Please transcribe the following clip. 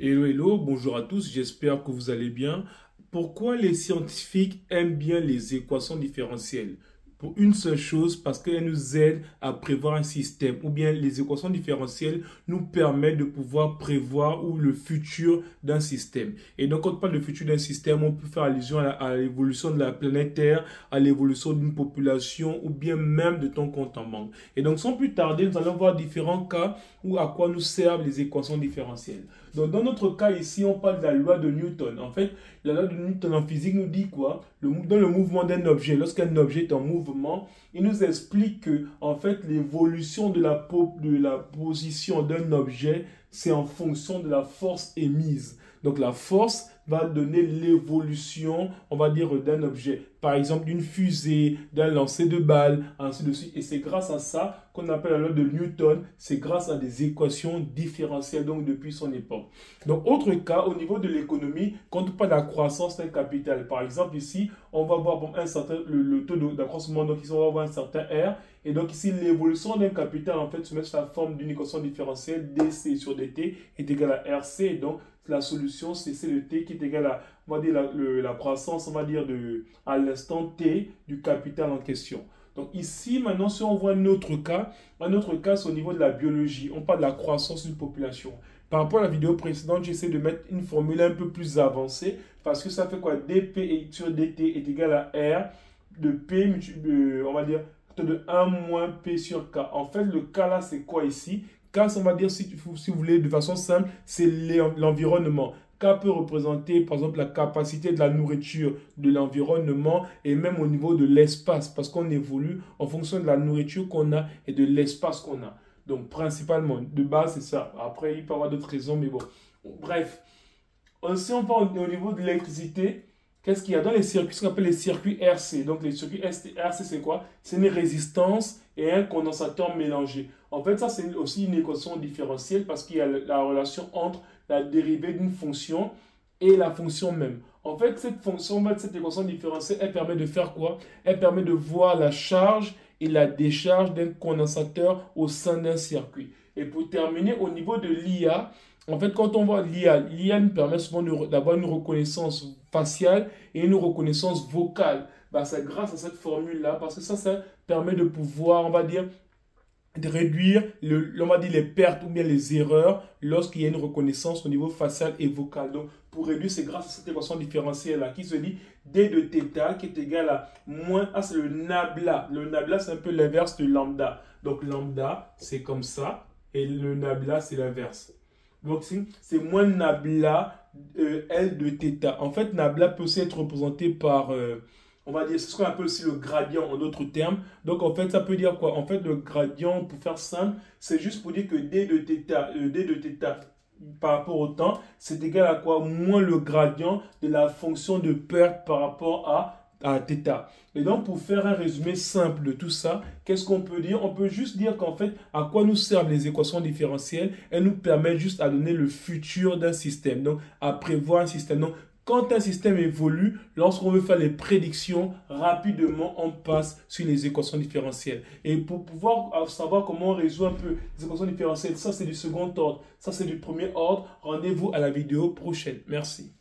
Hello, hello, bonjour à tous, j'espère que vous allez bien. Pourquoi les scientifiques aiment bien les équations différentielles? Pour une seule chose, parce qu'elles nous aident à prévoir un système, ou bien les équations différentielles nous permettent de pouvoir prévoir ou le futur d'un système. Et donc, quand on parle de futur d'un système, on peut faire allusion à l'évolution de la planète Terre, à l'évolution d'une population, ou bien même de ton compte en banque. Et donc, sans plus tarder, nous allons voir différents cas où à quoi nous servent les équations différentielles. Donc, dans notre cas ici, on parle de la loi de Newton. En fait, la loi de Newton en physique nous dit quoi? Dans le mouvement d'un objet, lorsqu'un objet est en mouvement, il nous explique que, en fait, l'évolution de la position d'un objet, c'est en fonction de la force émise. Donc, la force va donner l'évolution, on va dire, d'un objet. Par exemple, d'une fusée, d'un lancer de balles, ainsi de suite. Et c'est grâce à ça qu'on appelle la loi de Newton. C'est grâce à des équations différentielles, donc depuis son époque. Donc, autre cas, au niveau de l'économie, quand on parle de la croissance d'un capital, par exemple, ici, on va voir bon, le taux d'accroissement, donc ici, on va voir un certain R. Et donc ici, l'évolution d'un capital, en fait, se met sous la forme d'une équation différentielle, DC sur DT est égal à RC. Donc, la solution, c'est C de T qui est égal à, on va dire, la croissance, on va dire, à l'instant T du capital en question. Donc ici, maintenant, si on voit un autre cas, c'est au niveau de la biologie. On parle de la croissance d'une population. Par rapport à la vidéo précédente, j'essaie de mettre une formule un peu plus avancée parce que ça fait quoi? dP sur dt est égal à R de P, on va dire, de 1 moins P sur K. En fait, le K là, c'est quoi ici? K, on va dire, si vous voulez, de façon simple, c'est l'environnement. K peut représenter, par exemple, la capacité de la nourriture de l'environnement et même au niveau de l'espace, parce qu'on évolue en fonction de la nourriture qu'on a et de l'espace qu'on a. Donc, principalement, de base, c'est ça. Après, il peut y avoir d'autres raisons, mais bon. Bref. Si on va au niveau de l'électricité, qu'est-ce qu'il y a dans les circuits, ce qu'on appelle les circuits RC. Donc, les circuits RC, c'est quoi? C'est une résistance et un condensateur mélangé. En fait, ça, c'est aussi une équation différentielle parce qu'il y a la relation entre la dérivée d'une fonction et la fonction même. En fait, cette fonction, cette équation différentielle, elle permet de faire quoi? Elle permet de voir la charge et la décharge d'un condensateur au sein d'un circuit. Et pour terminer, au niveau de l'IA, en fait, quand on voit l'IA nous permet souvent d'avoir une reconnaissance faciale et une reconnaissance vocale. Bah, c'est grâce à cette formule-là, parce que ça permet de pouvoir, on va dire, de réduire on va dire les pertes ou bien les erreurs lorsqu'il y a une reconnaissance au niveau facial et vocal. Donc, pour réduire, c'est grâce à cette équation différentielle-là qui se dit d de θ qui est égal à moins, c'est le nabla. Le nabla, c'est un peu l'inverse de lambda. Donc, lambda, c'est comme ça, et le nabla, c'est l'inverse. Donc, c'est moins nabla L de θ. En fait, nabla peut aussi être représenté par, on va dire, c'est ce qu'on appelle aussi le gradient en d'autres termes. Donc, en fait, ça peut dire quoi? En fait, le gradient, pour faire simple, c'est juste pour dire que d de θ par rapport au temps, c'est égal à quoi? Moins le gradient de la fonction de perte par rapport à θ. Et donc, pour faire un résumé simple de tout ça, qu'est-ce qu'on peut dire? On peut juste dire qu'en fait, à quoi nous servent les équations différentielles? Elles nous permettent juste à donner le futur d'un système, donc à prévoir un système. Donc, quand un système évolue, lorsqu'on veut faire les prédictions, rapidement, on passe sur les équations différentielles. Et pour pouvoir savoir comment on résout un peu les équations différentielles, ça c'est du second ordre, ça c'est du premier ordre. Rendez-vous à la vidéo prochaine. Merci.